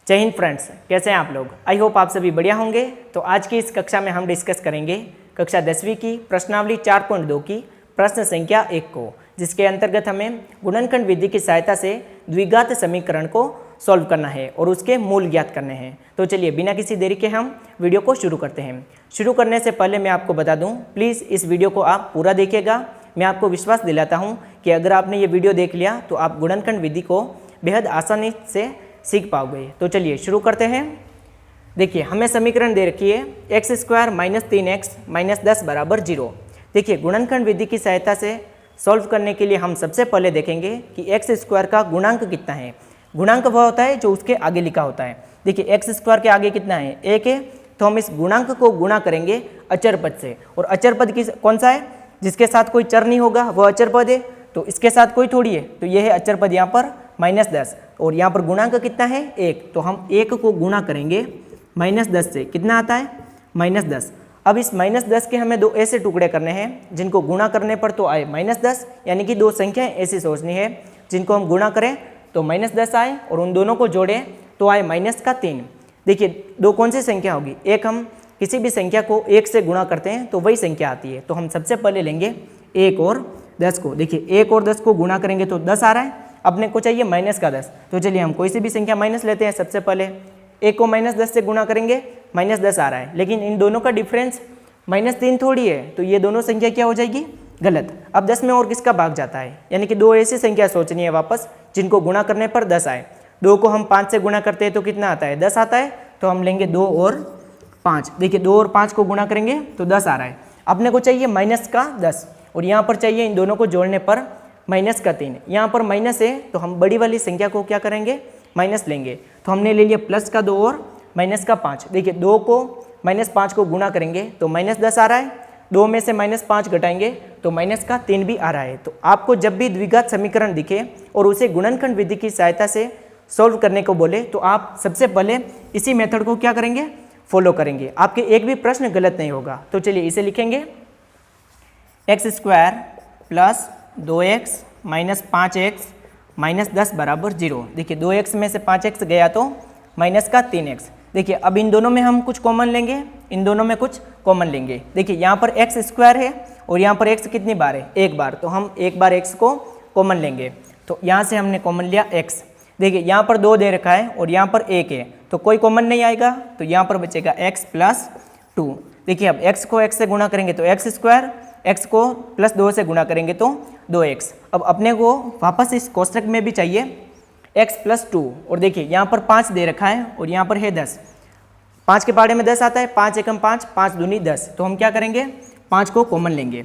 जय हिंद फ्रेंड्स, कैसे हैं आप लोग। आई होप आप सभी बढ़िया होंगे। तो आज की इस कक्षा में हम डिस्कस करेंगे कक्षा 10वीं की प्रश्नावली 4.2 की प्रश्न संख्या 1 को, जिसके अंतर्गत हमें गुणनखंड विधि की सहायता से द्विघात समीकरण को सॉल्व करना है और उसके मूल ज्ञात करने हैं। तो चलिए बिना किसी देरी के हम वीडियो को शुरू करते हैं। शुरू करने से पहले मैं आपको बता दूं, प्लीज़ इस वीडियो को आप पूरा देखिएगा। मैं आपको विश्वास दिलाता हूं कि अगर आपने ये वीडियो देख लिया तो आप गुणनखंड विधि को बेहद आसानी से सीख पाओगे। तो चलिए शुरू करते हैं। देखिए हमें समीकरण दे रखी है x² - 3x - 10 = 0। देखिए गुणनखंड विधि की सहायता से सॉल्व करने के लिए हम सबसे पहले देखेंगे कि x² का गुणांक कितना है। गुणांक वह होता है जो उसके आगे लिखा होता है। देखिए x² के आगे कितना है, 1 है, तो हम इस गुणांक को गुणा करेंगे अचर पद से। और अचर पद कौन सा है, जिसके साथ कोई चर नहीं होगा वह अचर पद है। तो इसके साथ कोई थोड़ी है, तो यह है अचर पद यहाँ पर -10 और यहाँ पर गुणांक कितना है 1, तो हम 1 को गुणा करेंगे -10 से। कितना आता है -10। अब इस -10 के हमें दो ऐसे टुकड़े करने हैं जिनको गुणा करने पर तो आए -10, यानी कि दो संख्याएं ऐसी सोचनी है जिनको हम गुणा करें तो -10 आए और उन दोनों को जोड़ें तो आए -3। देखिए दो कौन सी संख्या होगी, एक हम किसी भी संख्या को 1 से गुणा करते हैं तो वही संख्या आती है। तो हम सबसे पहले लेंगे 1 और 10 को। देखिए 1 और 10 को गुणा करेंगे तो 10 आ रहा है, अपने को चाहिए -10। तो चलिए हम कोई सी भी संख्या माइनस लेते हैं। सबसे पहले 1 को -10 से गुणा करेंगे, -10 आ रहा है, लेकिन इन दोनों का डिफरेंस -3 थोड़ी है, तो ये दोनों संख्या क्या हो जाएगी, गलत। अब 10 में और किसका भाग जाता है, यानी कि दो ऐसी संख्या सोचनी है वापस जिनको गुणा करने पर 10 आए। 2 को हम 5 से गुणा करते हैं तो कितना आता है, 10 आता है, तो हम लेंगे 2 और 5। देखिए 2 और 5 को गुणा करेंगे तो 10 आ रहा है। अपने को चाहिए -10 और यहाँ पर चाहिए इन दोनों को जोड़ने पर -3। यहाँ पर माइनस है तो हम बड़ी वाली संख्या को क्या करेंगे, माइनस लेंगे। तो हमने ले लिया +2 और -5। देखिए 2 को -5 को गुणा करेंगे तो -10 आ रहा है, 2 में से -5 घटाएंगे तो -3 भी आ रहा है। तो आपको जब भी द्विघात समीकरण दिखे और उसे गुणनखंड विधि की सहायता से सॉल्व करने को बोले तो आप सबसे पहले इसी मेथड को क्या करेंगे, फॉलो करेंगे। आपके एक भी प्रश्न गलत नहीं होगा। तो चलिए इसे लिखेंगे x² + 2x - 5x - 10 = 0। देखिए 2x में से 5x गया तो -3x। देखिए अब इन दोनों में हम कुछ कॉमन लेंगे, इन दोनों में कुछ कॉमन लेंगे। देखिए यहाँ पर x² है और यहाँ पर x कितनी बार है, एक बार, तो हम एक बार x को कॉमन लेंगे। तो यहाँ से हमने कॉमन लिया x। देखिए यहाँ पर 2 दे रखा है और यहाँ पर 1 है, तो कोई कॉमन नहीं आएगा, तो यहाँ पर बचेगा x + 2। देखिए अब x को x से गुणा करेंगे तो x², x को +2 से गुणा करेंगे तो 2x। अब अपने को वापस इस कोष्ठक में भी चाहिए x + 2 और देखिए यहाँ पर 5 दे रखा है और यहाँ पर है 10। 5 के पहाड़े में 10 आता है, 5 एकम 5, 5 दूनी 10, तो हम क्या करेंगे 5 को कॉमन लेंगे।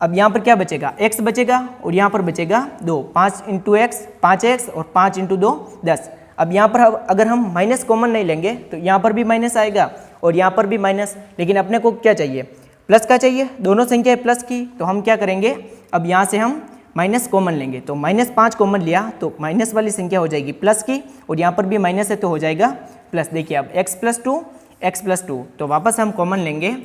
अब यहाँ पर क्या बचेगा, x बचेगा और यहाँ पर बचेगा 2। 5 × x 5x और 5 × 2 10। अब यहाँ पर अगर हम माइनस कॉमन नहीं लेंगे तो यहाँ पर भी माइनस आएगा और यहाँ पर भी माइनस, लेकिन अपने को क्या चाहिए, प्लस का चाहिए, दोनों संख्या है प्लस की। तो हम क्या करेंगे, अब यहाँ से हम माइनस कॉमन लेंगे। तो -5 कॉमन लिया तो माइनस वाली संख्या हो जाएगी प्लस की और यहाँ पर भी माइनस है तो हो जाएगा प्लस। देखिए अब x + 2, तो वापस हम कॉमन लेंगे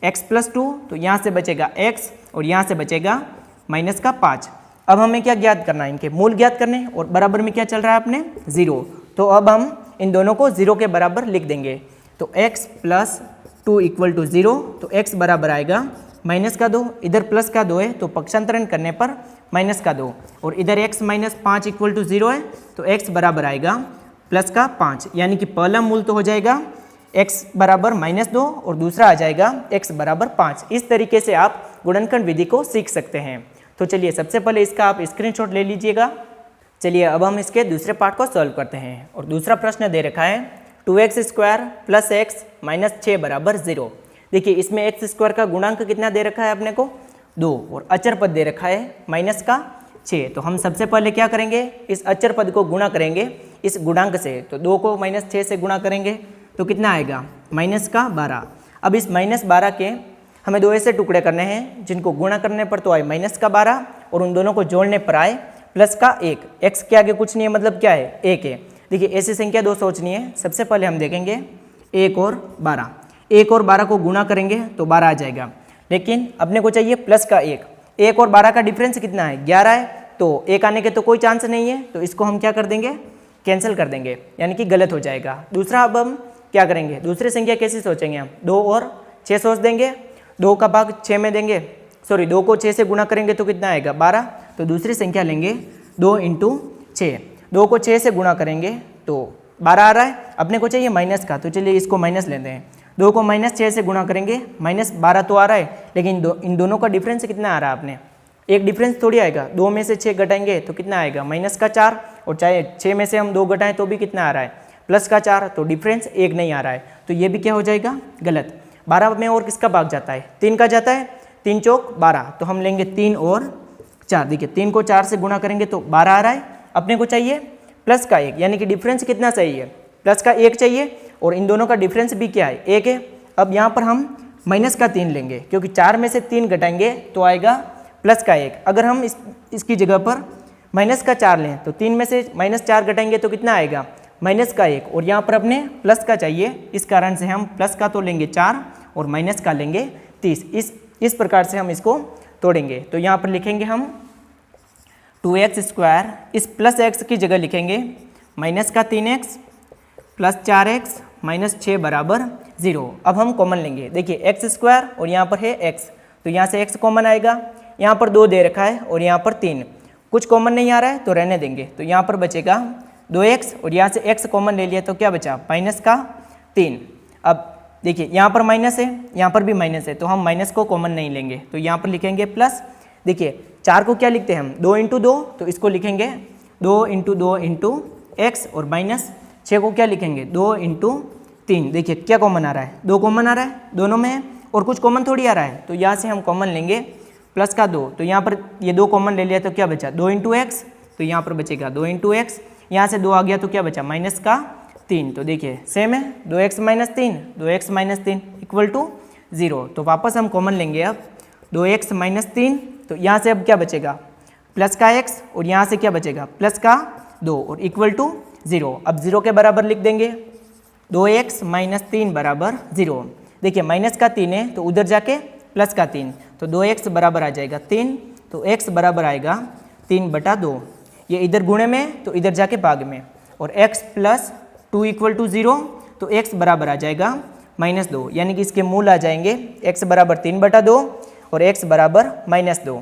x + 2, तो यहाँ से बचेगा x और यहाँ से बचेगा -5। अब हमें क्या ज्ञात करना है, इनके मूल ज्ञात करने, और बराबर में क्या चल रहा है अपने 0। तो अब हम इन दोनों को 0 के बराबर लिख देंगे। तो x + 2 = 0, तो x बराबर आएगा -2, इधर +2 है तो पक्षांतरण करने पर -2, और इधर x - 5 = 0 है तो x बराबर आएगा +5, यानी कि पहला मूल तो हो जाएगा x बराबर -2 और दूसरा आ जाएगा x बराबर 5। इस तरीके से आप गुणनखंड विधि को सीख सकते हैं। तो चलिए सबसे पहले इसका आप स्क्रीनशॉट ले लीजिएगा। चलिए अब हम इसके दूसरे पार्ट को सॉल्व करते हैं और दूसरा प्रश्न दे रखा है 2x² + x - 6 = 0। देखिए इसमें x² का गुणांक कितना दे रखा है अपने को, 2, और अचर पद दे रखा है -6। तो हम सबसे पहले क्या करेंगे, इस अचर पद को गुणा करेंगे इस गुणांक से। तो 2 को -6 से गुणा करेंगे तो कितना आएगा, -12। अब इस -12 के हमें दो ऐसे टुकड़े करने हैं जिनको गुणा करने पर तो आए -12 और उन दोनों को जोड़ने पर आए +1। x के आगे कुछ नहीं है, मतलब क्या है, 1 है। देखिए ऐसी संख्या दो सोचनी है। सबसे पहले हम देखेंगे 1 और 12। 1 और 12 को गुणा करेंगे तो 12 आ जाएगा, लेकिन अपने को चाहिए +1। 1 और 12 का डिफरेंस कितना है, 11 है, तो 1 आने के तो कोई चांस नहीं है, तो इसको हम क्या कर देंगे, कैंसिल कर देंगे, यानी कि गलत हो जाएगा। दूसरा अब हम क्या करेंगे, दूसरी संख्या कैसी सोचेंगे हम, 2 और 6 सोच देंगे। 2 का भाग 6 में देंगे, सॉरी 2 को 6 से गुणा करेंगे तो कितना आएगा 12। तो दूसरी संख्या लेंगे 2 × 6। 2 को 6 से गुणा करेंगे तो 12 आ रहा है, अपने को चाहिए माइनस का, तो चलिए इसको माइनस लेते हैं। 2 को -6 से गुणा करेंगे, -12 तो आ रहा है, लेकिन इन दोनों का डिफरेंस कितना आ रहा है अपने, एक डिफरेंस थोड़ी आएगा। 2 में से 6 घटाएंगे तो कितना आएगा -4, और चाहे 6 में से हम 2 घटाएं तो भी कितना आ रहा है +4, तो डिफरेंस 1 नहीं आ रहा है, तो ये भी क्या हो जाएगा गलत। 12 में और किसका भाग जाता है, 3 का जाता है, 3 चौक 12, तो हम लेंगे 3 और 4। देखिए 3 को 4 से गुणा करेंगे तो 12 आ रहा है, अपने को चाहिए प्लस का 1, यानी कि डिफरेंस कितना चाहिए, प्लस का 1 चाहिए, और इन दोनों का डिफरेंस भी क्या है 1 है। अब यहाँ पर हम माइनस का 3 लेंगे, क्योंकि 4 में से 3 घटाएंगे तो आएगा प्लस का 1। अगर हम इसकी जगह पर माइनस का 4 लें तो 3 में से -4 घटाएंगे तो कितना आएगा -1, और यहाँ पर अपने प्लस का चाहिए, इस कारण से हम प्लस का तो लेंगे 4 और माइनस का लेंगे 30। इस प्रकार से हम इसको तोड़ेंगे। तो यहाँ पर लिखेंगे हम 2x², इस प्लस x की जगह लिखेंगे -3x + 4x - 6 = 0। अब हम कॉमन लेंगे, देखिए x² और यहाँ पर है x, तो यहाँ से x कॉमन आएगा, यहाँ पर 2 दे रखा है और यहाँ पर 3, कुछ कॉमन नहीं आ रहा है तो रहने देंगे। तो यहाँ पर बचेगा 2x, और यहाँ से x कॉमन ले लिया तो क्या बचा -3। अब देखिए यहाँ पर माइनस है, यहाँ पर भी माइनस है, तो हम माइनस को कॉमन नहीं लेंगे, तो यहाँ पर लिखेंगे प्लस। देखिए 4 को क्या लिखते हैं हम 2 × 2, तो इसको लिखेंगे 2 × 2 × x, और -6 को क्या लिखेंगे 2 × 3। देखिए क्या कॉमन आ रहा है, 2 कॉमन आ रहा है दोनों में है, और कुछ कॉमन थोड़ी आ रहा है, तो यहाँ से हम कॉमन लेंगे प्लस का 2। तो यहाँ पर ये 2 कॉमन ले लिया तो क्या बचा 2 × x, तो यहाँ पर बचेगा 2 × x, यहाँ से 2 आ गया तो क्या बचा -3। तो देखिए सेम है, 2x - 3 2x - 3 = 0। तो वापस हम कॉमन लेंगे अब 2x - 3, तो यहाँ से अब क्या बचेगा प्लस का x, और यहाँ से क्या बचेगा प्लस का 2, और = 0। अब 0 के बराबर लिख देंगे, 2x - 3 = 0। देखिए माइनस का 3 है तो उधर जाके प्लस का 3, तो 2x बराबर आ जाएगा 3, तो x बराबर आएगा 3/2। ये इधर गुणे में तो इधर जाके भाग में, और x + 2 = 0, तो x बराबर आ जाएगा -2, यानी कि इसके मूल आ जाएंगे x बराबर 3/2 और x बराबर -2।